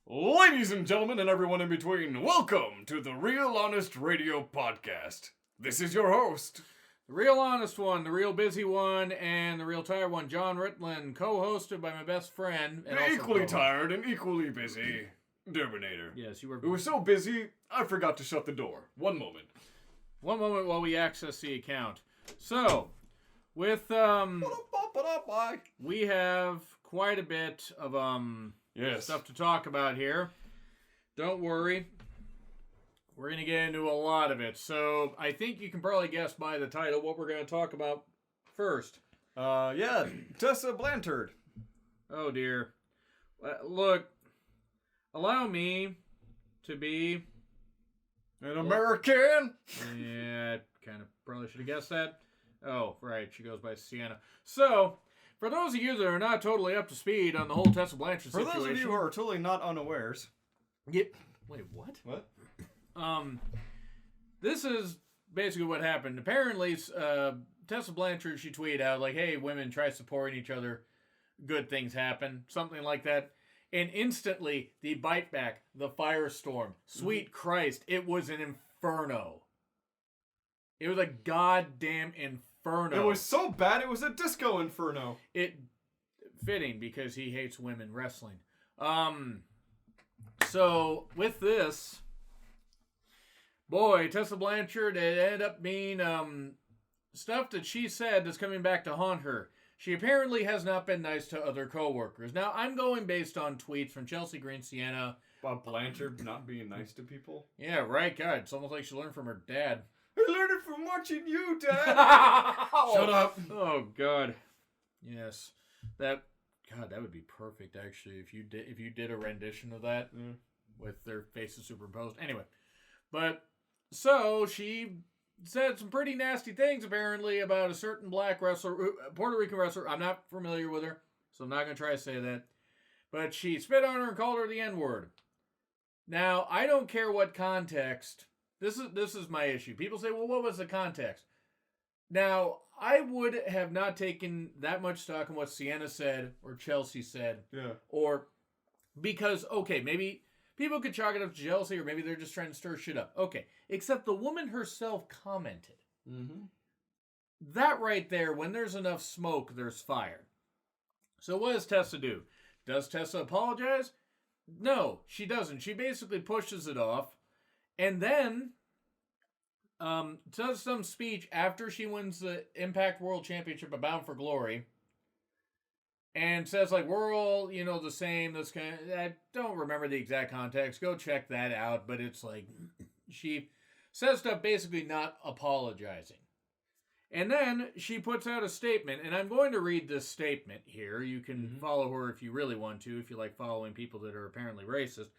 Ladies and gentlemen and everyone in between, welcome to the Real Honest Radio Podcast. This is your host, The real honest one, the real busy one, and the real tired one, John Ritland, co-hosted by my best friend. And the equally tired and equally busy Derbinator. Yes, you were. It was so busy, I forgot to shut the door. One moment. One moment while we access the account. So, with, we have quite a bit of, stuff to talk about here. Don't worry. We're going to get into a lot of it. So, I think you can probably guess by the title what we're going to talk about first. Tessa Blanched. Oh, dear. Look, allow me to be... An American? Yeah, I kind of probably should have guessed that. Oh, right, she goes by Sienna. So, for those of you that are not totally up to speed on the whole Tessa Blanched situation... For those of you who are totally not unawares... Wait, what? What? This is basically what happened. Apparently, Tessa Blanched, she tweeted out, like, hey, women, try supporting each other. Good things happen. Something like that. And instantly, the bite back, the firestorm. Sweet Christ, it was an inferno. It was a goddamn inferno. It was so bad, it was a disco inferno. Fitting, because he hates women wrestling. So, with this... Boy, Tessa Blanched, it ended up being stuff that she said that's coming back to haunt her. She apparently has not been nice to other co-workers. Now, I'm going based on tweets from Chelsea Green, Sienna. About Blanchard not being nice to people? Yeah, right, God. It's almost like she learned from her dad. I learned it from watching you, Dad! Shut up! Oh, God. Yes. God, that would be perfect, actually, if you did a rendition of that with their faces superimposed. Anyway, but... So, she said some pretty nasty things, apparently, about a certain black wrestler, Puerto Rican wrestler. I'm not familiar with her, so I'm not going to try to say that. But she spit on her and called her the N-word. Now, I don't care what context. This is my issue. People say, well, what was the context? Now, I would have not taken that much stock in what Sienna said or Chelsea said. Yeah. Or because, okay, maybe... People could chalk it up to jealousy, or maybe they're just trying to stir shit up. Okay. Except the woman herself commented. Mm-hmm. That right there, when there's enough smoke, there's fire. So what does Tessa do? Does Tessa apologize? No, she doesn't. She basically pushes it off. And then does some speech after she wins the Impact World Championship of Bound for Glory. And says, like, we're all, the same. This kind of, I don't remember the exact context. Go check that out. But it's like, she says stuff basically not apologizing. And then she puts out a statement. And I'm going to read this statement here. You can follow her if you really want to, if you like following people that are apparently racist.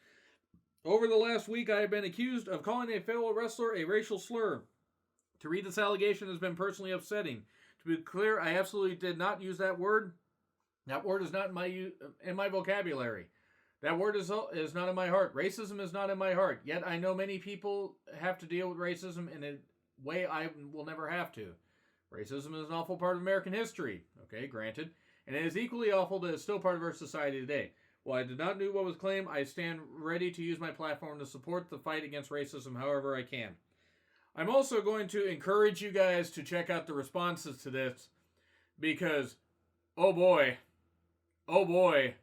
Over the last week, I have been accused of calling a fellow wrestler a racial slur. To read this allegation has been personally upsetting. To be clear, I absolutely did not use that word. That word is not in my vocabulary. That word is not in my heart. Racism is not in my heart. Yet I know many people have to deal with racism in a way I will never have to. Racism is an awful part of American history. Okay, granted. And it is equally awful that it's still part of our society today. While I did not know what was claimed, I stand ready to use my platform to support the fight against racism however I can. I'm also going to encourage you guys to check out the responses to this because, oh boy... Oh boy.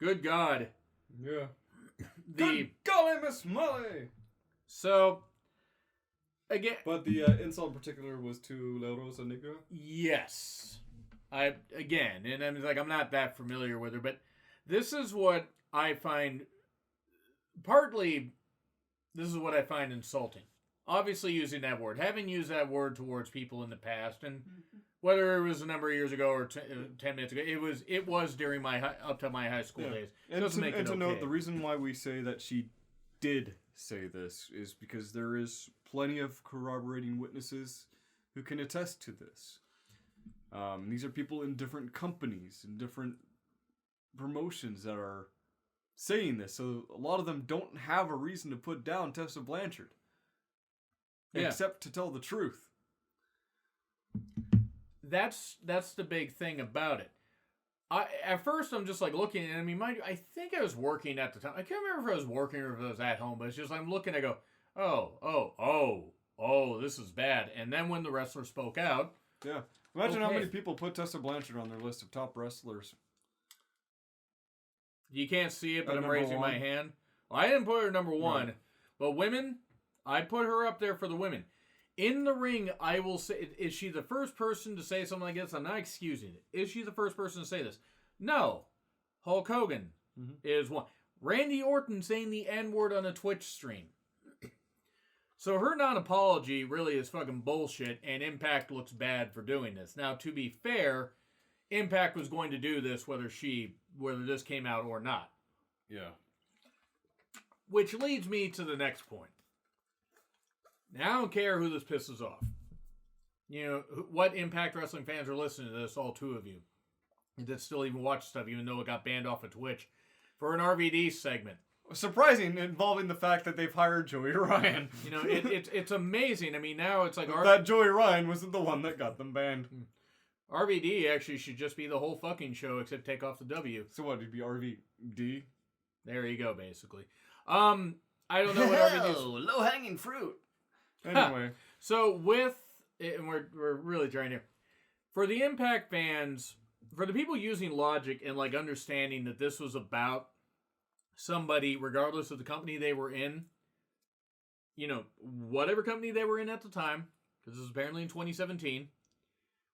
Good God. Yeah. Good golly, Miss Molly. So, again. But the insult in particular was to La Rosa Negra? Yes. And I'm like, I'm not that familiar with her, but this is what I find, this is what I find insulting. Obviously using that word. Having used that word towards people in the past, and whether it was a number of years ago or 10 minutes ago, it was during up to my high school days. And to note, the reason why we say that she did say this is because there is plenty of corroborating witnesses who can attest to this. These are people in different companies and different promotions that are saying this, so a lot of them don't have a reason to put down Tessa Blanched. Except to tell the truth. That's the big thing about it. At first, I'm just like looking, and I mean, mind you, I think I was working at the time. I can't remember if I was working or if I was at home, but it's just I'm looking, I go, oh, this is bad. And then when the wrestler spoke out, yeah, imagine how many people put Tessa Blanched on their list of top wrestlers. You can't see it, but I'm raising my hand. Well, I didn't put her number one, right. But women, I put her up there for the women. In the ring, I will say, is she the first person to say something like this? I'm not excusing it. Is she the first person to say this? No. Hulk Hogan is one. Randy Orton saying the N-word on a Twitch stream. So her non-apology really is fucking bullshit, and Impact looks bad for doing this. Now, to be fair, Impact was going to do this whether this came out or not. Yeah. Which leads me to the next point. Now, I don't care who this pisses off. You know, what Impact Wrestling fans are listening to this, all two of you, that still even watch stuff, even though it got banned off of Twitch, for an RVD segment. Surprising, involving the fact that they've hired Joey Ryan. You know, it's amazing. I mean, now it's like... that Joey Ryan wasn't the one that got them banned. RVD actually should just be the whole fucking show, except take off the W. So what, it'd be RVD? There you go, basically. I don't know what RVD is. Low-hanging fruit. Anyway. So with, and we're really trying here, for the Impact fans, for the people using logic and like understanding that this was about somebody, regardless of the company they were in, you know, whatever company they were in at the time, because this was apparently in 2017,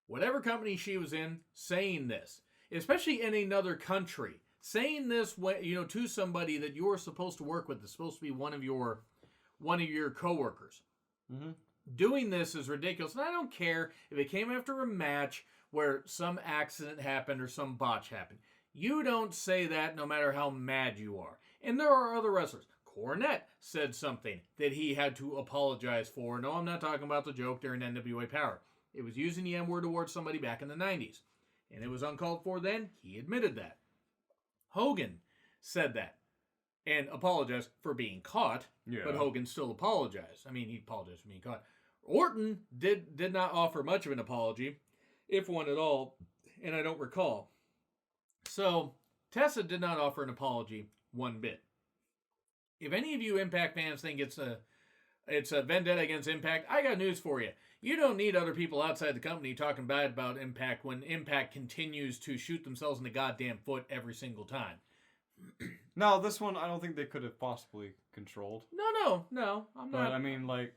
whatever company she was in, saying this, especially in another country, saying this, you know, to somebody that you're supposed to work with, that's supposed to be one of your coworkers. Mm-hmm. Doing this is ridiculous, and I don't care if it came after a match where some accident happened or some botch happened. You don't say that no matter how mad you are. And there are other wrestlers. Cornette said something that he had to apologize for. No, I'm not talking about the joke during NWA Power. It was using the M-word towards somebody back in the 90s. And it was uncalled for then. He admitted that. Hogan said that and apologized for being caught. Yeah. But Hogan still apologized. I mean, he apologized for being caught. Orton did not offer much of an apology, if one at all, and I don't recall. So, Tessa did not offer an apology one bit. If any of you Impact fans think it's a vendetta against Impact, I got news for you. You don't need other people outside the company talking bad about Impact when Impact continues to shoot themselves in the goddamn foot every single time. No, this one I don't think they could have possibly controlled. No, I'm not. But I mean, like,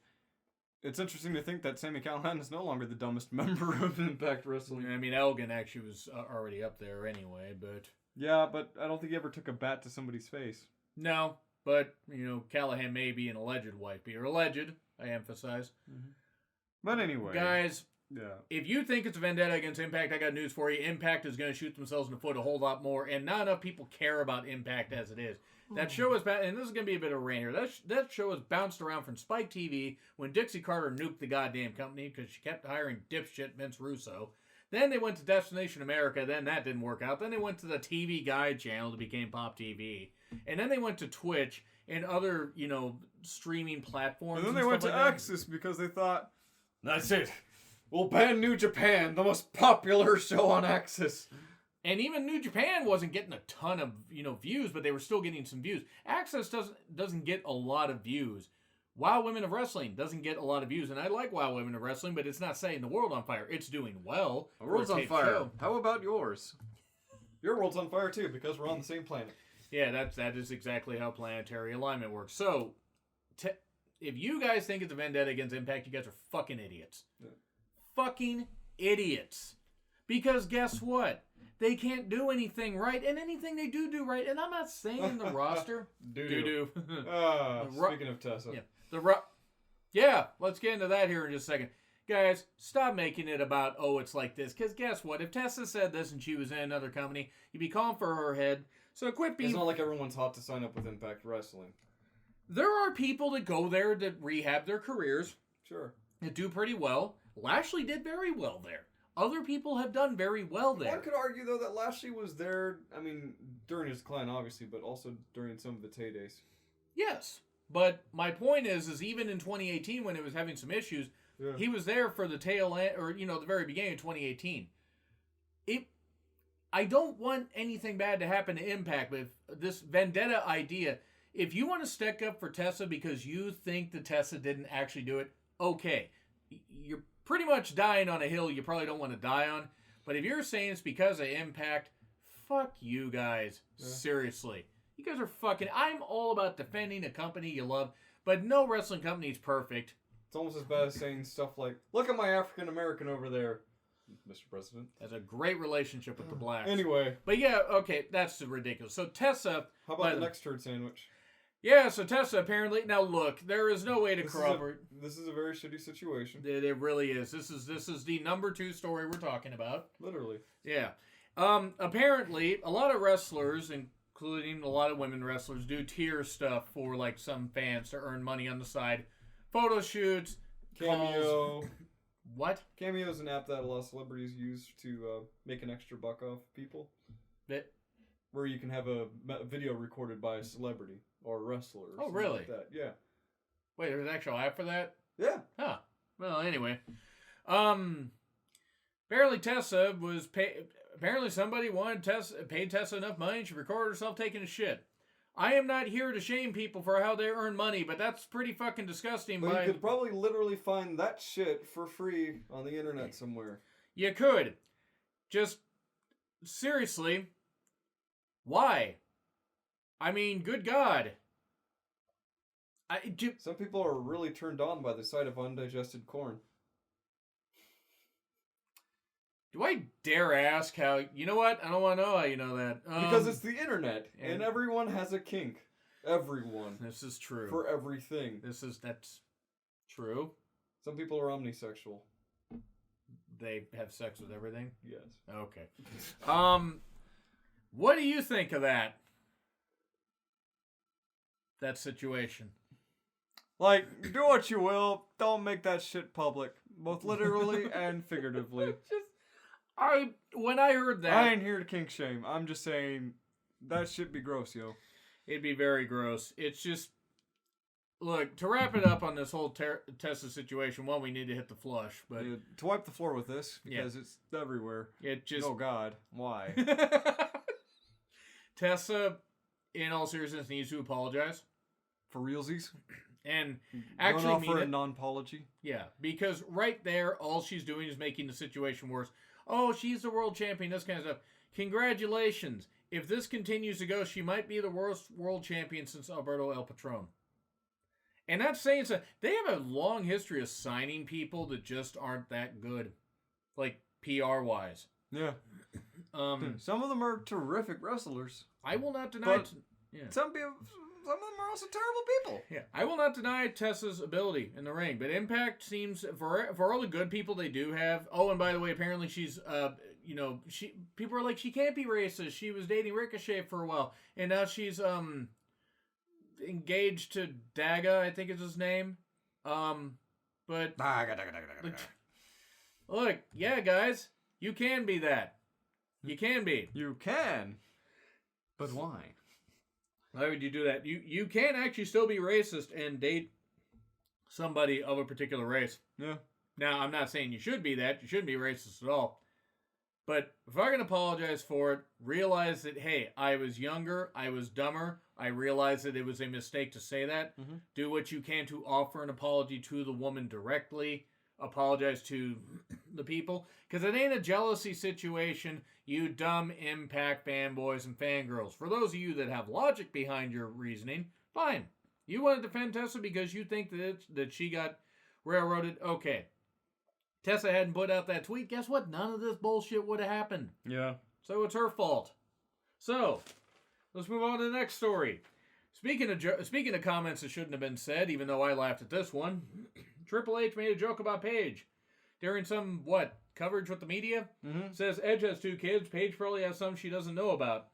it's interesting to think that Sami Callihan is no longer the dumbest member of Impact Wrestling. I mean, Elgin actually was already up there anyway, but... Yeah, but I don't think he ever took a bat to somebody's face. No, but, you know, Callihan may be an alleged wife beater. Alleged, I emphasize. Mm-hmm. But anyway. Guys, yeah. If you think it's a vendetta against Impact, I got news for you. Impact is going to shoot themselves in the foot a whole lot more, and not enough people care about Impact as it is. That show is bad, and this is going to be a bit of a rant here. That show has bounced around from Spike TV when Dixie Carter nuked the goddamn company because she kept hiring dipshit Vince Russo. Then they went to Destination America. Then that didn't work out. Then they went to the TV Guide channel that became Pop TV. And then they went to Twitch and other, you know, streaming platforms. And then they went to Axis because they thought, that's it. We'll ban New Japan, the most popular show on Axis. And even New Japan wasn't getting a ton of, you know, views, but they were still getting some views. Access doesn't get a lot of views. Wow Women of Wrestling doesn't get a lot of views, and I like Wow Women of Wrestling, but it's not setting the world on fire. It's doing well. The world's on fire. Show. How about yours? Your world's on fire too, because we're on the same planet. Yeah, that is exactly how planetary alignment works. So, if you guys think it's a vendetta against Impact, you guys are fucking idiots. Yeah. Fucking idiots. Because guess what? They can't do anything right, and anything they do right, and I'm not saying the roster. Do. Speaking of Tessa. Yeah, let's get into that here in just a second. Guys, stop making it about, oh, it's like this. Because guess what? If Tessa said this and she was in another company, you'd be calling for her head. So quit being... It's not like everyone's hot to sign up with Impact Wrestling. There are people that go there to rehab their careers. Sure. That do pretty well. Lashley did very well there. Other people have done very well there. One could argue, though, that Lashley was there, I mean, during his decline, obviously, but also during some of its heydays. Yes. But my point is even in 2018, when it was having some issues, he was there for the tail end, or, you know, the very beginning of 2018. I don't want anything bad to happen to Impact, but if this vendetta idea, if you want to stick up for Tessa because you think that Tessa didn't actually do it, okay. You're pretty much dying on a hill you probably don't want to die on. But if you're saying it's because of Impact, fuck you guys. Yeah. Seriously. You guys are fucking... I'm all about defending a company you love, but no wrestling company is perfect. It's almost as bad as saying stuff like, look at my African-American over there, Mr. President. Has a great relationship with the blacks. Anyway. But yeah, okay, that's ridiculous. So Tessa... How about the next turd sandwich? Yeah, so Tessa apparently... Now look, there is no way to corroborate... This is a very shitty situation. It really is. This is the number 2 story we're talking about. Literally. Yeah. Apparently, a lot of wrestlers, including a lot of women wrestlers, do tier stuff for like some fans to earn money on the side. Photo shoots, Cameo. Calls. What? Cameo is an app that a lot of celebrities use to make an extra buck off people. Where you can have a video recorded by a celebrity or a wrestler. Or oh, really? Like that. Yeah. Wait, there's an actual app for that? Yeah. Huh. Well, anyway. Apparently Tessa was apparently somebody paid Tessa enough money she recorded herself taking a shit. I am not here to shame people for how they earn money, but that's pretty fucking disgusting. But you could probably literally find that shit for free on the internet somewhere. You could. Just, seriously, why? I mean, good God. Some people are really turned on by the sight of undigested corn. Do I dare ask how... You know what? I don't want to know how you know that. Because it's the internet, and everyone has a kink. Everyone. This is true. For everything. That's true. Some people are omnisexual. They have sex with everything? Yes. Okay. What do you think of that? That situation? Like, do what you will. Don't make that shit public. Both literally and figuratively. When I heard that... I ain't here to kink shame. I'm just saying that shit be gross, yo. It'd be very gross. It's just... Look, to wrap it up on this whole Tessa situation, one, we need to hit the flush, but... Yeah, to wipe the floor with this, because it's everywhere. It just... Oh, God. Why? Tessa, in all seriousness, needs to apologize. For realsies? And actually mean for a non-apology? Yeah, because right there, all she's doing is making the situation worse. Oh, she's the world champion, this kind of stuff. Congratulations. If this continues to go, she might be the worst world champion since Alberto El Patron. And that's saying so. They have a long history of signing people that just aren't that good. Like, PR-wise. Yeah. Some of them are terrific wrestlers. I will not deny... Some of them are also terrible people. Yeah, I will not deny Tessa's ability in the ring, but Impact seems for all the good people they do have. Oh, and by the way, apparently she's people are like she can't be racist. She was dating Ricochet for a while, and now she's engaged to Daga, I think is his name. But look, yeah, guys, you can be that. You can be. You can. But why? Why would you do that? You can actually still be racist and date somebody of a particular race. Yeah. Now, I'm not saying you should be that. You shouldn't be racist at all. But if I can apologize for it, realize that, hey, I was younger, I was dumber, I realized that it was a mistake to say that. Mm-hmm. Do what you can to offer an apology to the woman directly. Apologize to the people. Because it ain't a jealousy situation, you dumb Impact fanboys and fangirls. For those of you that have logic behind your reasoning, fine. You want to defend Tessa because you think that she got railroaded? Okay. Tessa hadn't put out that tweet. Guess what? None of this bullshit would have happened. Yeah. So it's her fault. So, let's move on to the next story. Speaking of comments that shouldn't have been said, even though I laughed at this one, Triple H made a joke about Paige. During some, coverage with the media? Mm-hmm. Says Edge has 2 kids. Paige probably has some she doesn't know about.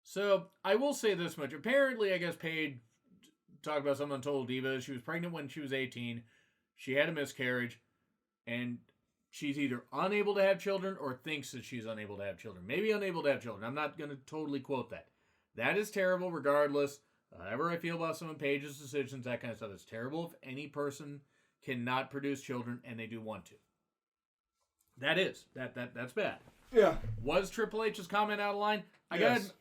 So, I will say this much. Apparently, I guess Paige talked about some untold divas. She was pregnant when she was 18. She had a miscarriage. And she's either unable to have children or thinks that she's unable to have children. Maybe unable to have children. I'm not going to totally quote that. That is terrible regardless. However I feel about some of Paige's decisions, that kind of stuff is terrible if any person cannot produce children and they do want to. That's bad. Yeah. Was Triple H's comment out of line? Yes,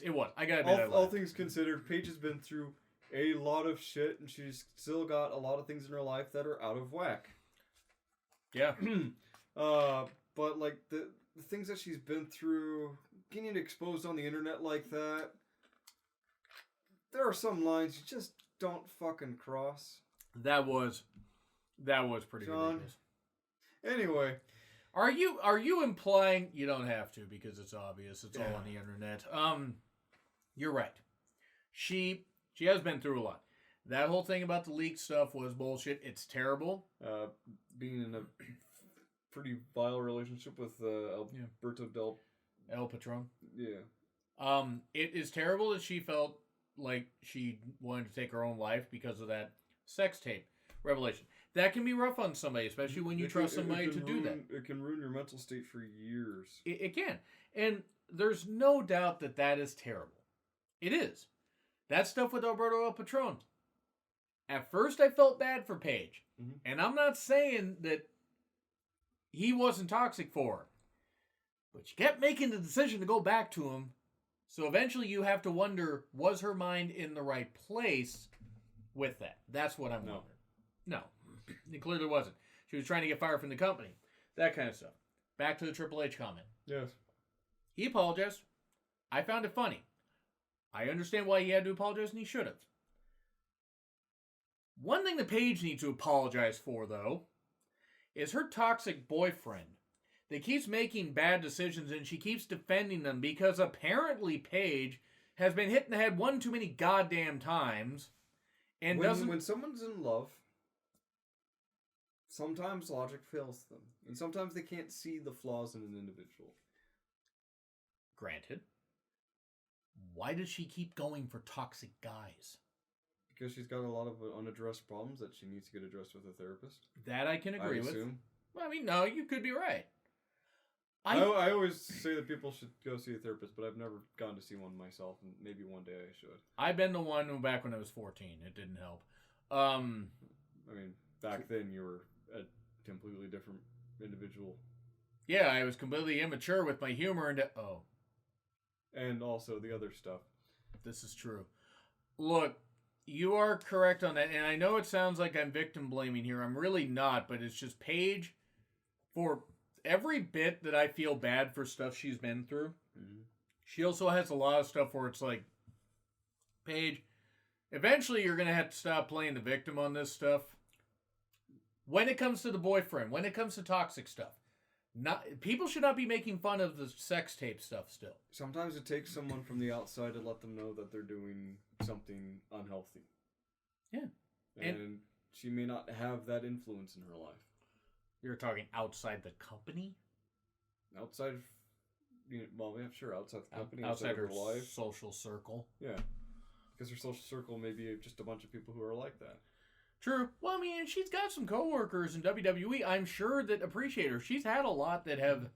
it was. I gotta admit, all things considered, Paige has been through a lot of shit, and she's still got a lot of things in her life that are out of whack. Yeah. But like the things that she's been through, getting exposed on the internet like that, there are some lines you just don't fucking cross. That was pretty ridiculous. Anyway. Are you implying you don't have to because it's obvious, it's all on the internet. You're right. She has been through a lot. That whole thing about the leak stuff was bullshit. It's terrible. Being in a pretty vile relationship with Alberto El Patron. Yeah. It is terrible that she felt like she wanted to take her own life because of that sex tape revelation. That can be rough on somebody, especially when you trust somebody to do that. It can ruin your mental state for years. It can. And there's no doubt that is terrible. It is. That stuff with Alberto El Patron. At first, I felt bad for Paige. Mm-hmm. And I'm not saying that he wasn't toxic for her. But she kept making the decision to go back to him. So eventually you have to wonder, was her mind in the right place with that? That's what I'm wondering. No. It clearly wasn't. She was trying to get fired from the company. That kind of stuff. Back to the Triple H comment. Yes. He apologized. I found it funny. I understand why he had to apologize, and he should have. One thing that Paige needs to apologize for, though, is her toxic boyfriend that keeps making bad decisions, and she keeps defending them because apparently Paige has been hit in the head one too many goddamn times and when someone's in love, sometimes logic fails them. And sometimes they can't see the flaws in an individual. Granted. Why does she keep going for toxic guys? Because she's got a lot of unaddressed problems that she needs to get addressed with a therapist. That I can agree with. Assume. Well, I mean, no, you could be right. I always say that people should go see a therapist, but I've never gone to see one myself, and maybe one day I should. I've been the one back when I was 14. It didn't help. I mean, back then you were a completely different individual. Yeah, I was completely immature with my humor and... And also the other stuff. This is true. Look, you are correct on that, and I know it sounds like I'm victim blaming here. I'm really not, but it's just Paige, for every bit that I feel bad for stuff she's been through, she also has a lot of stuff where it's like, Paige, eventually you're going to have to stop playing the victim on this stuff. When it comes to the boyfriend, when it comes to toxic stuff, people should not be making fun of the sex tape stuff still. Sometimes it takes someone from the outside to let them know that they're doing something unhealthy. Yeah. And she may not have that influence in her life. You're talking outside the company? Outside, outside the company, outside her life. Social circle. Yeah. Because her social circle may be just a bunch of people who are like that. True. Well, I mean, she's got some coworkers in WWE, I'm sure, that appreciate her. She's had a lot that have,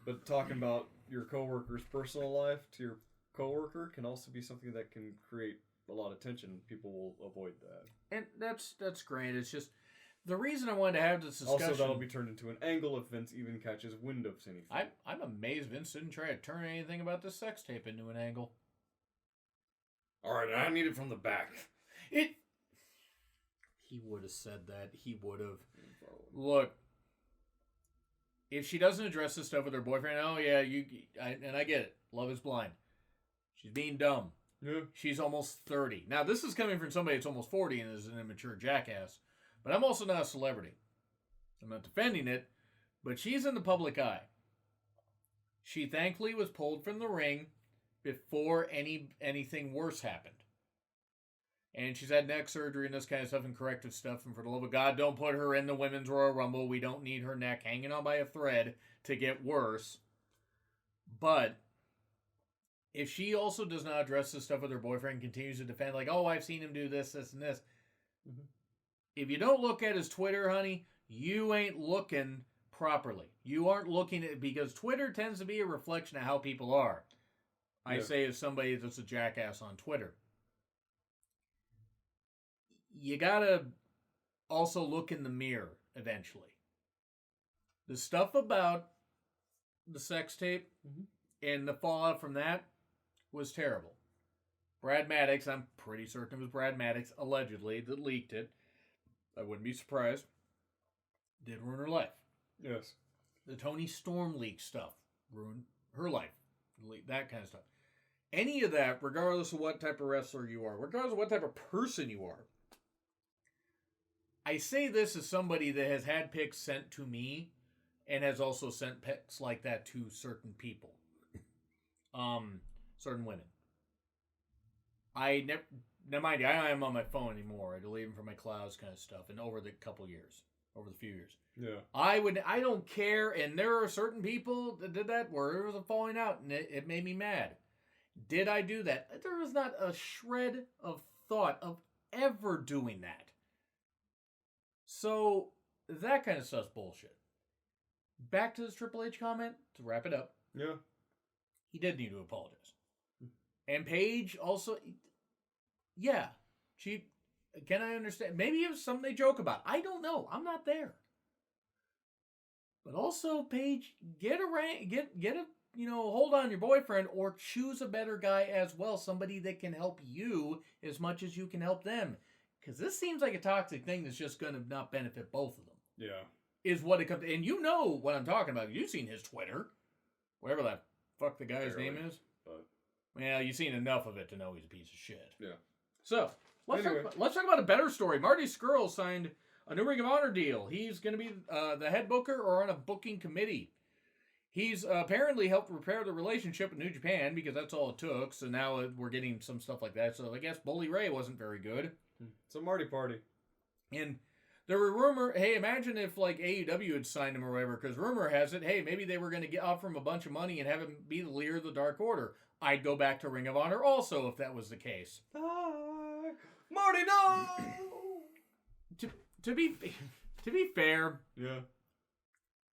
But talking about your coworker's personal life to your coworker can also be something that can create a lot of tension. People will avoid that. And that's great. It's just, the reason I wanted to have this discussion... Also, that'll be turned into an angle if Vince even catches wind of anything. I'm amazed Vince didn't try to turn anything about this sex tape into an angle. Alright, I need it from the back. He would have said that. He would have. Look, if she doesn't address this stuff with her boyfriend, and I get it. Love is blind. She's being dumb. Yeah. She's almost 30. Now, this is coming from somebody that's almost 40 and is an immature jackass. But I'm also not a celebrity. I'm not defending it, but she's in the public eye. She thankfully was pulled from the ring before anything worse happened. And she's had neck surgery and this kind of stuff and corrective stuff. And for the love of God, don't put her in the Women's Royal Rumble. We don't need her neck hanging on by a thread to get worse. But if she also does not address this stuff with her boyfriend and continues to defend, like, oh, I've seen him do this, this, and this. Mm-hmm. If you don't look at his Twitter, honey, you ain't looking properly. You aren't looking at it because Twitter tends to be a reflection of how people are. I say as somebody that's a jackass on Twitter. You gotta also look in the mirror eventually. The stuff about the sex tape and the fallout from that was terrible. Brad Maddox, I'm pretty certain it was Brad Maddox, allegedly, that leaked it. I wouldn't be surprised. Did ruin her life. Yes. The Toni Storm leak stuff ruined her life. That kind of stuff. Any of that, regardless of what type of wrestler you are, regardless of what type of person you are. I say this as somebody that has had pics sent to me and has also sent pics like that to certain people. Certain women. Now mind you, I don't have them on my phone anymore. I delete them from my clouds kind of stuff. And over the few years. Yeah. I don't care. And there are certain people that did that where it was a falling out and it made me mad. Did I do that? There was not a shred of thought of ever doing that. So, that kind of stuff's bullshit. Back to this Triple H comment, to wrap it up. Yeah. He did need to apologize. And Paige also, yeah, can I understand? Maybe it was something they joke about. I don't know. I'm not there. But also, Paige, get a hold on your boyfriend or choose a better guy as well. Somebody that can help you as much as you can help them. Because this seems like a toxic thing that's just going to not benefit both of them. Yeah. Is what it comes to. And you know what I'm talking about. You've seen his Twitter. Whatever that fuck the guy's name is. Well, you've seen enough of it to know he's a piece of shit. Yeah. So, let's talk about a better story. Marty Scurll signed a new Ring of Honor deal. He's going to be the head booker or on a booking committee. He's apparently helped repair the relationship with New Japan because that's all it took. So now we're getting some stuff like that. So I guess Bully Ray wasn't very good. It's a Marty party. And there were rumors, hey, imagine if like AEW had signed him or whatever, because rumor has it, hey, maybe they were going to offer him a bunch of money and have him be the leader of the Dark Order. I'd go back to Ring of Honor also if that was the case. Marty, no! To be fair, yeah.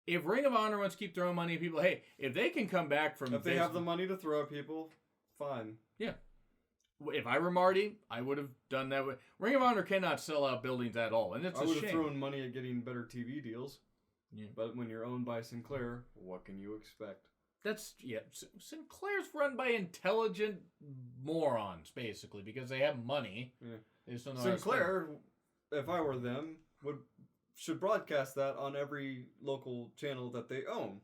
If Ring of Honor wants to keep throwing money at people, hey, if they can come back from if they have the money to throw at people, fine. Yeah. If I were Marty, I would have done that. Ring of Honor cannot sell out buildings at all, and it's a shame. I would have thrown money at getting better TV deals. Yeah. But when you're owned by Sinclair, what can you expect? Sinclair's run by intelligent morons, basically, because they have money. Yeah. Sinclair, if I were them, should broadcast that on every local channel that they own.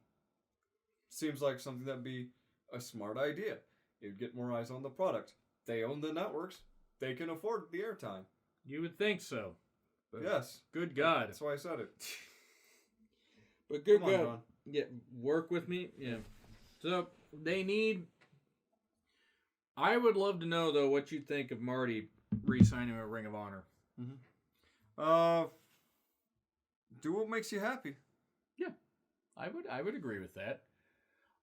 Seems like something that'd be a smart idea. You'd get more eyes on the product. They own the networks. They can afford the airtime. You would think so. But yes. Good God. That's why I said it. But good God. Yeah, work with me. Yeah. So, they need... I would love to know, though, what you think of Marty re-signing a Ring of Honor. Mm-hmm. Do what makes you happy. Yeah. I would agree with that.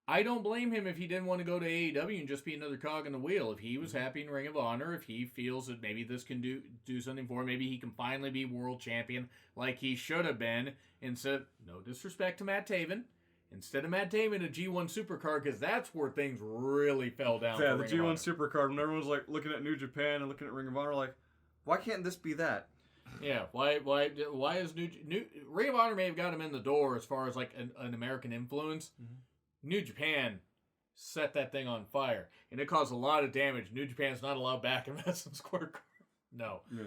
I don't blame him if he didn't want to go to AEW and just be another cog in the wheel. If he was happy in Ring of Honor, if he feels that maybe this can do something for him, maybe he can finally be world champion like he should have been. Instead, no disrespect to Matt Taven, instead of Matt Taven a G1 Supercard, because that's where things really fell down. Yeah, the G1 Supercard, when everyone's like looking at New Japan and looking at Ring of Honor, like, why can't this be that? Yeah, why is Ring of Honor may have got him in the door as far as like an American influence. Mm-hmm. New Japan set that thing on fire, and it caused a lot of damage. New Japan's not allowed back in Madison Square Garden. No. Yeah.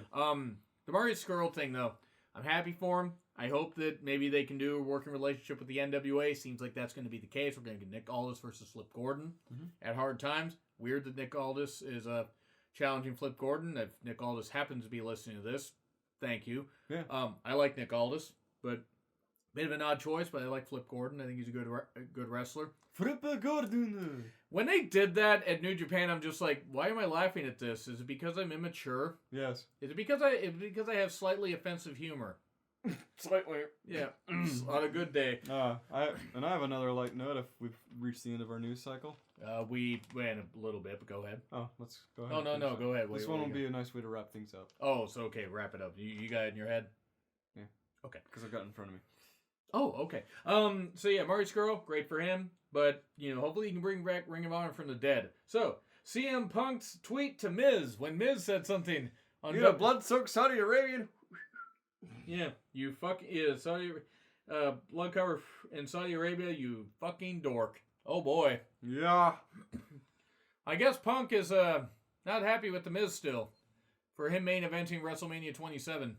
The Marty Scurll thing, though, I'm happy for him. I hope that maybe they can do a working relationship with the NWA. Seems like that's going to be the case. We're going to get Nick Aldis versus Flip Gordon at Hard Times. Weird that Nick Aldis is challenging Flip Gordon. If Nick Aldis happens to be listening to this, thank you. Yeah. I like Nick Aldis, but... bit of an odd choice, but I like Flip Gordon. I think he's a good wrestler. Flip Gordon. When they did that at New Japan, I'm just like, why am I laughing at this? Is it because I'm immature? Yes. Is it because I have slightly offensive humor? Slightly. Yeah. On a good day. I have another light note if we've reached the end of our news cycle. We went a little bit, but go ahead. Oh, let's go ahead. Oh, no, go ahead. This one will be a nice way to wrap things up. Oh, so okay, wrap it up. You got it in your head? Yeah. Okay. Because I've got it in front of me. Oh, okay. So yeah, Marty Scurll, great for him. But, hopefully he can bring back Ring of Honor from the dead. So, CM Punk's tweet to Miz, when Miz said something on... You know, blood-soaked Saudi Arabian... Yeah, you fucking... Yeah, Saudi... blood cover in Saudi Arabia, you fucking dork. Oh boy. Yeah. I guess Punk is not happy with The Miz still for him main eventing WrestleMania 27.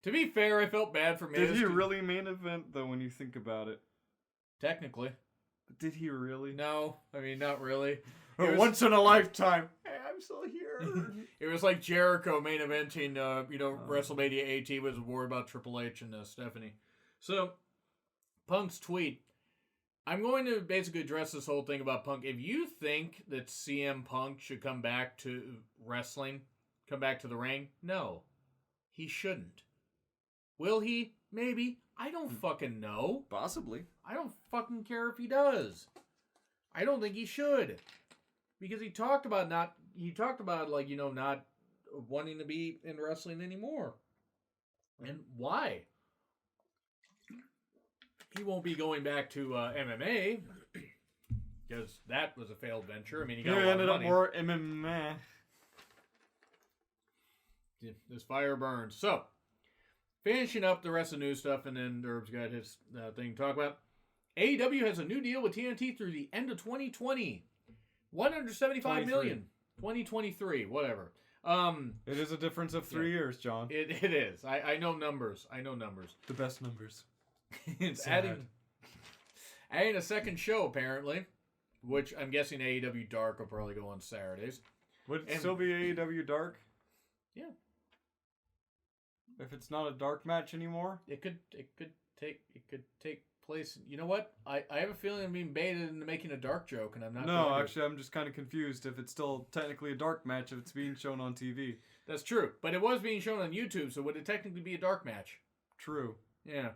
To be fair, I felt bad for Miz. Did he really main event, though, when you think about it? Technically. Did he really? No, I mean, not really. Once in a lifetime. Hey, I'm still here. It was like Jericho main eventing, WrestleMania 18 was worried about Triple H and Stephanie. So, Punk's tweet. I'm going to basically address this whole thing about Punk. If you think that CM Punk should come back to wrestling, come back to the ring, no. He shouldn't. Will he? Maybe. I don't fucking know. Possibly. I don't fucking care if he does. I don't think he should. Because he talked about not wanting to be in wrestling anymore. And why? He won't be going back to MMA because that was a failed venture. I mean, he got a lot of ended up money. more MMA. This fire burns. So, finishing up the rest of the news stuff, and then Herb's got his thing to talk about. AEW has a new deal with TNT through the end of 2020. $175 million. 2023, whatever. It is a difference of 3 years, John. It is. I know numbers. The best numbers. It's adding a second show, apparently, which I'm guessing AEW Dark will probably go on Saturdays. Would it still be AEW Dark? Yeah. If it's not a dark match anymore? It could take place. You know what? I have a feeling I'm being baited into making a dark joke, and I'm not. No, actually, I'm just kind of confused if it's still technically a dark match if it's being shown on TV. That's true, but it was being shown on YouTube, so would it technically be a dark match? True. Yeah.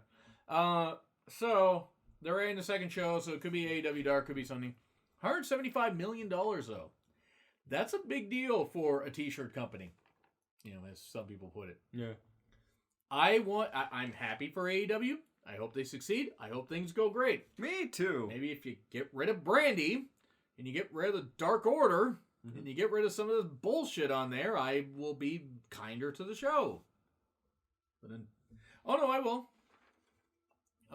So they're adding a second show, so it could be AEW Dark, could be something. $175 million though. That's a big deal for a t-shirt company. As some people put it. Yeah. I'm happy for AEW. I hope they succeed. I hope things go great. Me too. Maybe if you get rid of Brandy and you get rid of the Dark Order and you get rid of some of this bullshit on there, I will be kinder to the show. But then, oh no, I will.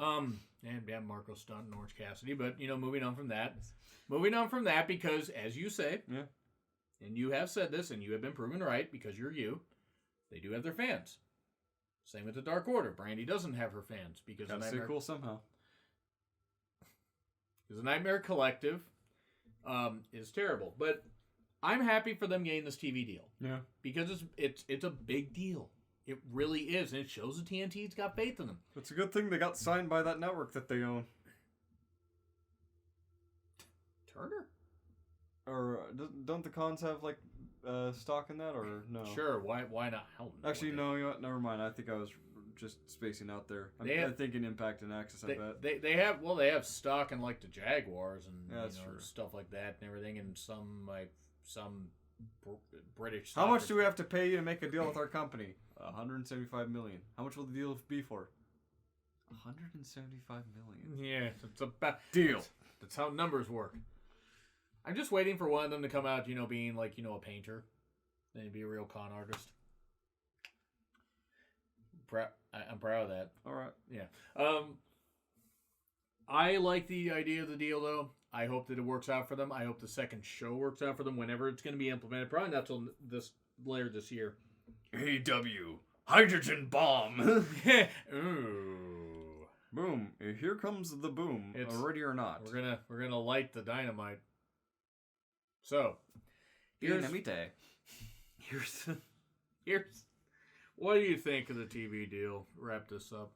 And yeah, Marco Stunt and Orange Cassidy, but moving on from that, because as you say, yeah, and you have said this, and you have been proven right because you're you, they do have their fans. Same with the Dark Order. Brandy doesn't have her fans because gotta stay cool somehow. Because the Nightmare Collective is terrible, but I'm happy for them getting this TV deal. Yeah, because it's a big deal. It really is, and it shows the TNT's got faith in them. It's a good thing they got signed by that network that they own. Turner? Or don't the Cons have stock in that, or no? Sure. Why not? Actually, no. You know what? Never mind. I think I was just spacing out there. I'm thinking Impact and Access. I bet they have stock in the Jaguars and true. Stuff like that and everything, and some British. How much do we have to pay you to make a deal with our company? $175 million. How much will the deal be for? $175 million. Yeah, it's a deal. That's how numbers work. I'm just waiting for one of them to come out, being a painter, and be a real con artist. I'm proud of that. All right. Yeah. I like the idea of the deal, though. I hope that it works out for them. I hope the second show works out for them whenever it's going to be implemented. Probably not till later this year. AEW Hydrogen Bomb. Ooh. Boom! Here comes the boom. It's ready or not? We're gonna light the dynamite. So, here's what do you think of the TV deal? Wrap this up.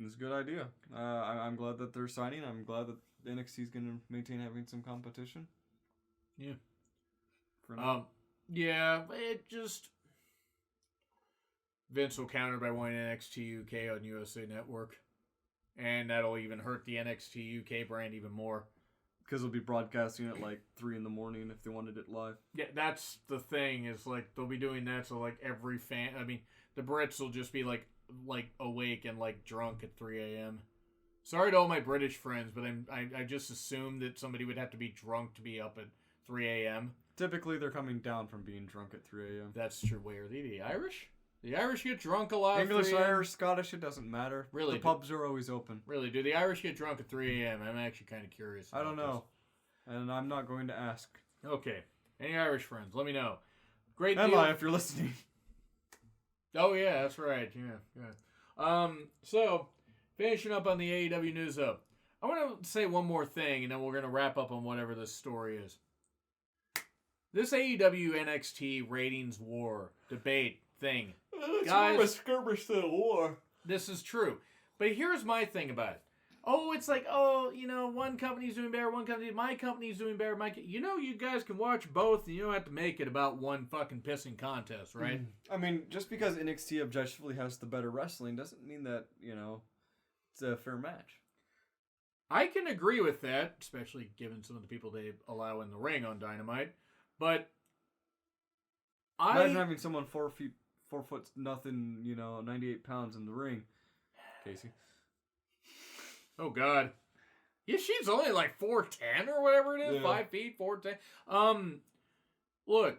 It's a good idea. I'm glad that they're signing. I'm glad that NXT is going to maintain having some competition. Yeah. For now. Yeah, it just Vince will counter by wanting NXT UK on USA Network, and that'll even hurt the NXT UK brand even more. Because they'll be broadcasting at 3 in the morning if they wanted it live. Yeah, that's the thing. Is they'll be doing that so every fan. I mean, the Brits will just be awake and drunk at 3 a.m. Sorry to all my British friends, but I just assumed that somebody would have to be drunk to be up at 3 a.m. Typically, they're coming down from being drunk at 3 a.m. That's true. Where are they? The Irish? The Irish get drunk a lot. English, Irish, Scottish, it doesn't matter. Really? The pubs are always open. Really? Do the Irish get drunk at 3 a.m.? I'm actually kind of curious. I don't know. And I'm not going to ask. Okay. Any Irish friends, let me know. Great Am deal. I, if you're listening? Oh, yeah, that's right. Yeah. So, finishing up on the AEW news, though. I want to say one more thing, and then we're going to wrap up on whatever this story is. This AEW NXT ratings war debate thing. Guys, more a skirmish than a war. This is true. But here's my thing about it. Oh, it's like, one company's doing better, my company's doing better, you guys can watch both, and you don't have to make it about one fucking pissing contest, right? I mean, just because NXT objectively has the better wrestling doesn't mean that, it's a fair match. I can agree with that, especially given some of the people they allow in the ring on Dynamite, but Imagine having someone 4 foot nothing, 98 pounds in the ring. Casey. Oh, God. Yeah, she's only like 4'10" or whatever it is. Yeah. 5 feet, 4'10". Look,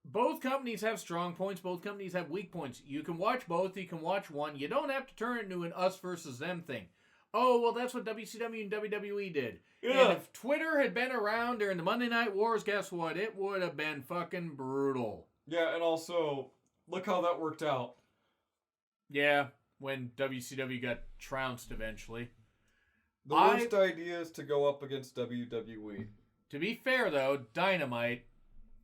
both companies have strong points. Both companies have weak points. You can watch both. You can watch one. You don't have to turn it into an us versus them thing. Oh, well, that's what WCW and WWE did. Yeah. And if Twitter had been around during the Monday Night Wars, guess what? It would have been fucking brutal. Yeah, and also, look how that worked out. Yeah, when WCW got trounced eventually. The worst idea is to go up against WWE. To be fair, though, Dynamite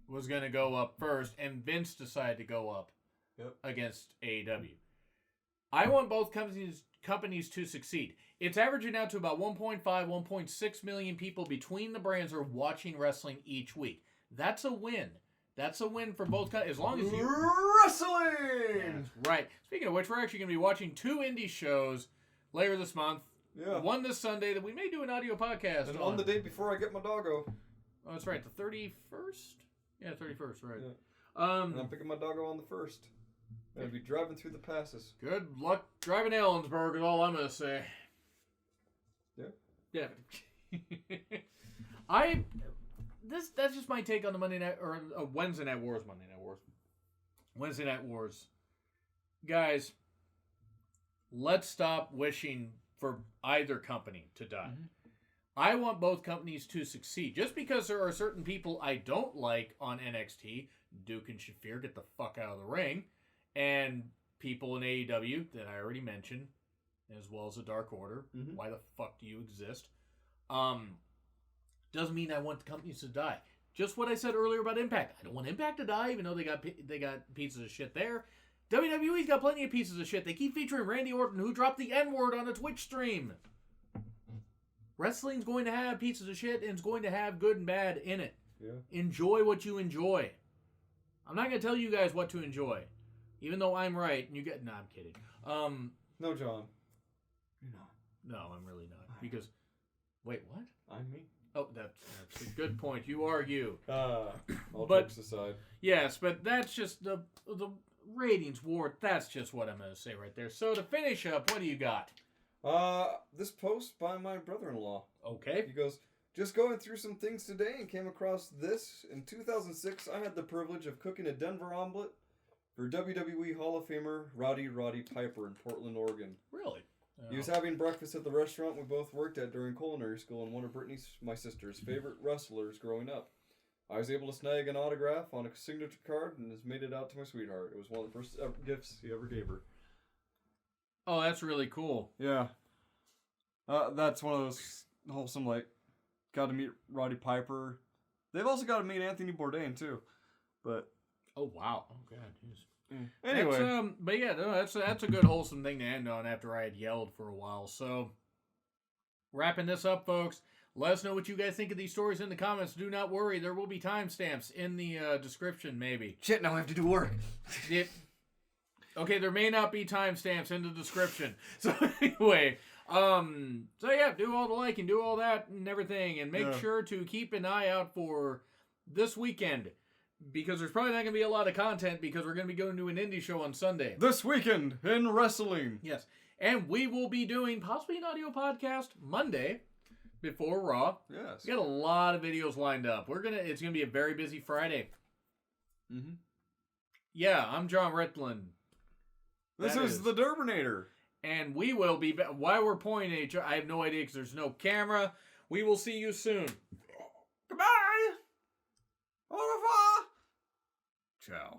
was going to go up first, and Vince decided to go up against AEW. I want both companies to succeed. It's averaging out to about 1.5, 1.6 million people between the brands are watching wrestling each week. That's a win. That's a win for both companies. As long as you... Wrestling! That's right. Speaking of which, we're actually going to be watching 2 indie shows later this month. Yeah. One this Sunday that we may do an audio podcast and on the day before I get my doggo. Oh, that's right. The 31st? Yeah, 31st, right. Yeah. And I'm picking my doggo on the 1st. I'm going to be driving through the passes. Good luck driving Ellensburg is all I'm going to say. Yeah. That's just my take on the Monday Night, or Wednesday Night Wars. Wednesday Night Wars. Guys, let's stop wishing for either company to die. Mm-hmm. I want both companies to succeed. Just because there are certain people I don't like on NXT, Duke and Shafir, get the fuck out of the ring, and people in AEW that I already mentioned, as well as the Dark Order. Mm-hmm. Why the fuck do you exist? Doesn't mean I want the companies to die. Just what I said earlier about Impact. I don't want Impact to die, even though they got pieces of shit there. WWE's got plenty of pieces of shit. They keep featuring Randy Orton, who dropped the N-word on a Twitch stream. Wrestling's going to have pieces of shit, and it's going to have good and bad in it. Yeah. Enjoy what you enjoy. I'm not going to tell you guys what to enjoy, even though I'm right. And you get... No, I'm kidding. No, John. No, I'm really not. Because... Wait, what? I'm me. Oh, that's a good point. You are you. All jokes aside. Yes, but that's just the ratings war. That's just what I'm going to say right there. So to finish up, what do you got? This post by my brother-in-law. Okay. He goes, just going through some things today and came across this. In 2006, I had the privilege of cooking a Denver omelet for WWE Hall of Famer Roddy Piper in Portland, Oregon. Really? He was having breakfast at the restaurant we both worked at during culinary school and one of my sister's favorite wrestlers growing up. I was able to snag an autograph on a signature card and has made it out to my sweetheart. It was one of the first gifts he ever gave her. Oh, that's really cool. Yeah. That's one of those wholesome, got to meet Roddy Piper. They've also got to meet Anthony Bourdain, too. But... Oh, wow. Oh, God. Jeez. Anyway. But yeah, no, that's a good wholesome thing to end on after I had yelled for a while. So, wrapping this up, folks. Let us know what you guys think of these stories in the comments. Do not worry, there will be timestamps in the description, maybe. Shit, now I have to do work. Okay, there may not be timestamps in the description. So anyway, do all the liking, do all that and everything, and make sure to keep an eye out for this weekend. Because there's probably not going to be a lot of content because we're going to be going to an indie show on Sunday. This weekend in wrestling. Yes. And we will be doing possibly an audio podcast Monday before Raw. Yes. We got a lot of videos lined up. It's going to be a very busy Friday. Mm-hmm. Yeah, I'm John Ritland. This That is the Derbinator. And we will be back. While we're pointing at each other, I have no idea because there's no camera. We will see you soon. Goodbye. Au revoir. Ciao.